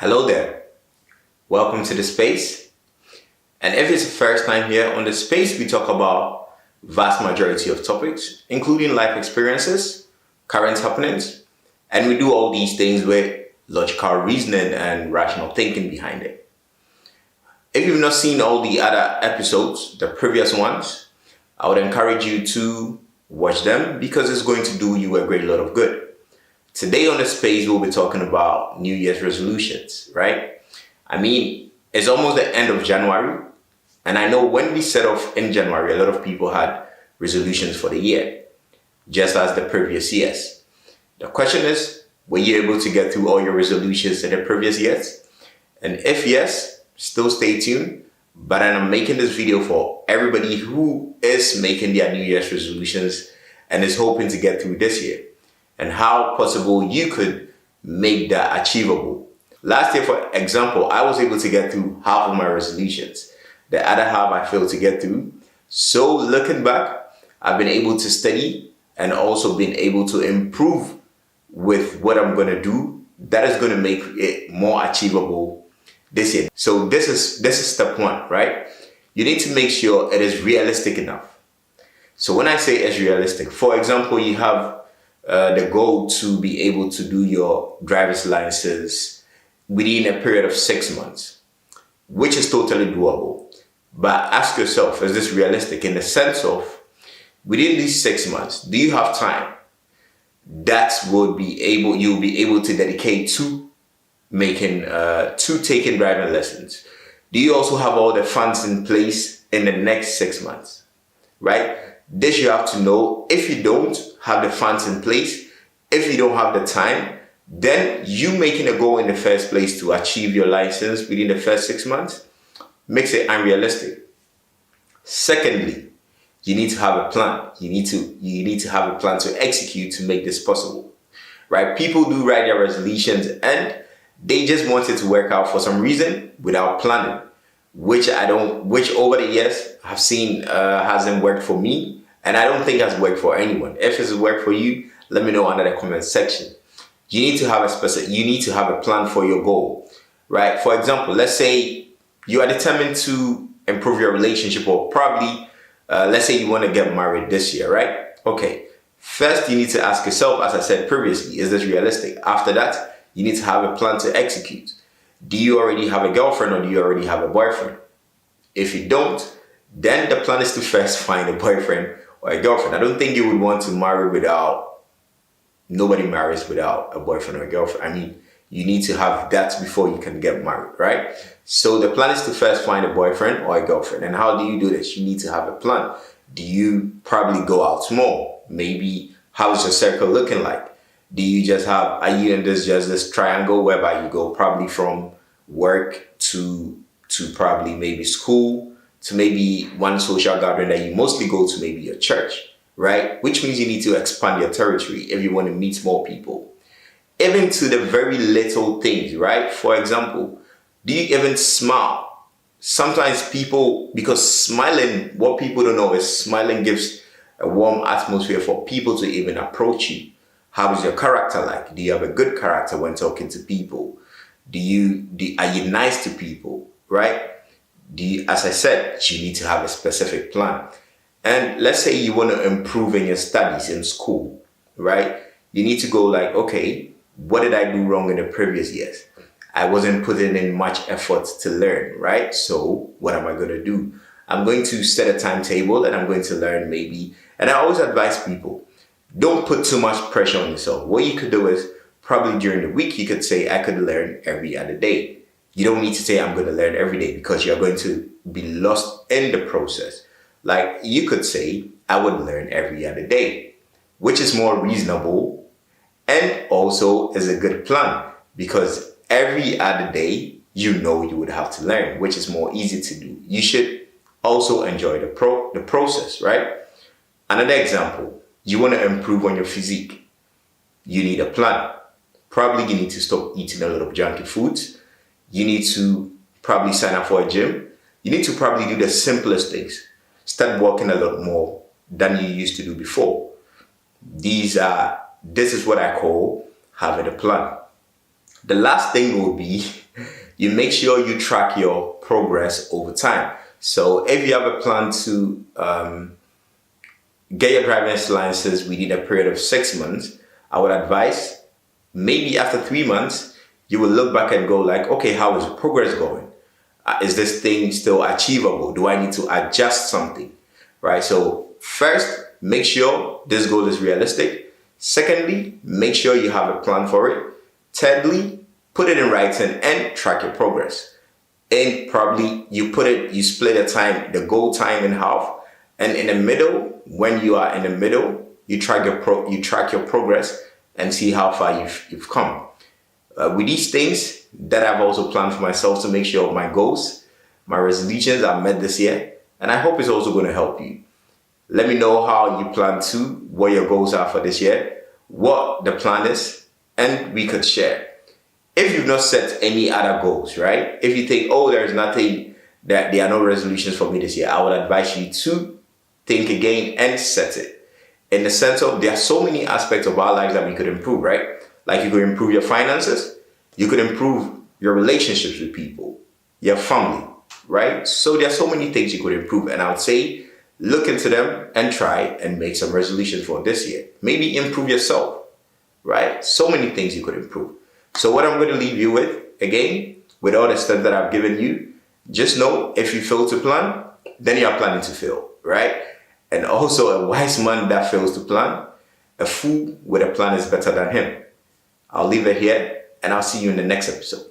Hello there. Welcome to the space. And if it's the first time here on the space, we talk about vast majority of topics, including life experiences, current happenings, and we do all these things with logical reasoning and rational thinking behind it. If you've not seen all the other episodes, the previous ones, I would encourage you to watch them because it's going to do you a great lot of good. Today on the space, we'll be talking about New Year's resolutions, right? I mean, it's almost the end of January. And I know when we set off in January, a lot of people had resolutions for the year, just as the previous years. The question is, were you able to get through all your resolutions in the previous years? And if yes, still stay tuned. But I'm making this video for everybody who is making their New Year's resolutions and is hoping to get through this year, and how possible you could make that achievable. Last year, for example, I was able to get through half of my resolutions. The other half I failed to get through. So looking back, I've been able to study and also been able to improve with what I'm going to do. That is going to make it more achievable this year. So this is step one, right? You need to make sure it is realistic enough. So when I say it's realistic, for example, you have the goal to be able to do your driver's license within a period of 6 months, which is totally doable. But ask yourself, is this realistic in the sense of within these 6 months, do you have time that you'll be able to dedicate to making, to taking driving lessons? Do you also have all the funds in place in the next 6 months, right? This you have to know. If you don't have the funds in place, if you don't have the time, then you making a goal in the first place to achieve your license within the first 6 months makes it unrealistic. Secondly, you need to have a plan. You need to have a plan to execute to make this possible, right? People do write their resolutions and they just want it to work out for some reason without planning, which over the years I've seen hasn't worked for me. And I don't think has worked for anyone. If it's worked for you, let me know under the comment section. You need to have a plan for your goal, right? For example, let's say you are determined to improve your relationship, or probably, let's say you want to get married this year, right? Okay. First, you need to ask yourself, as I said previously, is this realistic? After that, you need to have a plan to execute. Do you already have a girlfriend or do you already have a boyfriend? If you don't, then the plan is to first find a boyfriend or a girlfriend. I don't think you would want to marry nobody marries without a boyfriend or a girlfriend. I mean, you need to have that before you can get married, right? So the plan is to first find a boyfriend or a girlfriend. And how do you do this? You need to have a plan. Do you probably go out more? Maybe how's your circle looking like? Do you are you in this triangle whereby you go probably from work to probably maybe school, to maybe one social gathering that you mostly go to, maybe your church, right? Which means you need to expand your territory if you want to meet more people. Even to the very little things, right? For example, do you even smile? Sometimes because smiling, what people don't know is smiling gives a warm atmosphere for people to even approach you. How is your character like? Do you have a good character when talking to people? Are you nice to people, right? As I said, you need to have a specific plan. And let's say you want to improve in your studies in school, right? You need to go like, okay, what did I do wrong in the previous years? I wasn't putting in much effort to learn, right? So what am I going to do? I'm going to set a timetable and I'm going to learn maybe. And I always advise people, don't put too much pressure on yourself. What you could do is probably during the week, you could say, I could learn every other day. You don't need to say, I'm going to learn every day, because you're going to be lost in the process. Like you could say, I would learn every other day, which is more reasonable and also is a good plan, because every other day, you would have to learn, which is more easy to do. You should also enjoy the process, right? Another example, you want to improve on your physique. You need a plan. Probably you need to stop eating a lot of junky foods. You need to probably sign up for a gym. You need to probably do the simplest things. Start walking a lot more than you used to do before. This is what I call having a plan. The last thing will be you make sure you track your progress over time. So if you have a plan to get your driver's license within a period of 6 months, I would advise maybe after 3 months, you will look back and go like, okay, how is progress going? Is this thing still achievable? Do I need to adjust something? Right? So first, make sure this goal is realistic. Secondly, make sure you have a plan for it. Thirdly, put it in writing and track your progress. And probably you split the goal time in half. And in the middle, when you are in the middle, you track your progress and see how far you've come. With these things that I've also planned for myself to make sure my goals, my resolutions are met this year. And I hope it's also going to help you. Let me know how you plan to, what your goals are for this year, what the plan is, and we could share. If you've not set any other goals, right? If you think, oh, there's nothing, that there are no resolutions for me this year, I would advise you to think again and set it. In the sense of there are so many aspects of our lives that we could improve, right? Like you could improve your finances, you could improve your relationships with people, your family, right? So there are so many things you could improve. And I would say, look into them and try and make some resolutions for this year. Maybe improve yourself, right? So many things you could improve. So what I'm going to leave you with, again, with all the steps that I've given you, just know if you fail to plan, then you're planning to fail, right? And also a wise man that fails to plan, a fool with a plan is better than him. I'll leave it here and I'll see you in the next episode.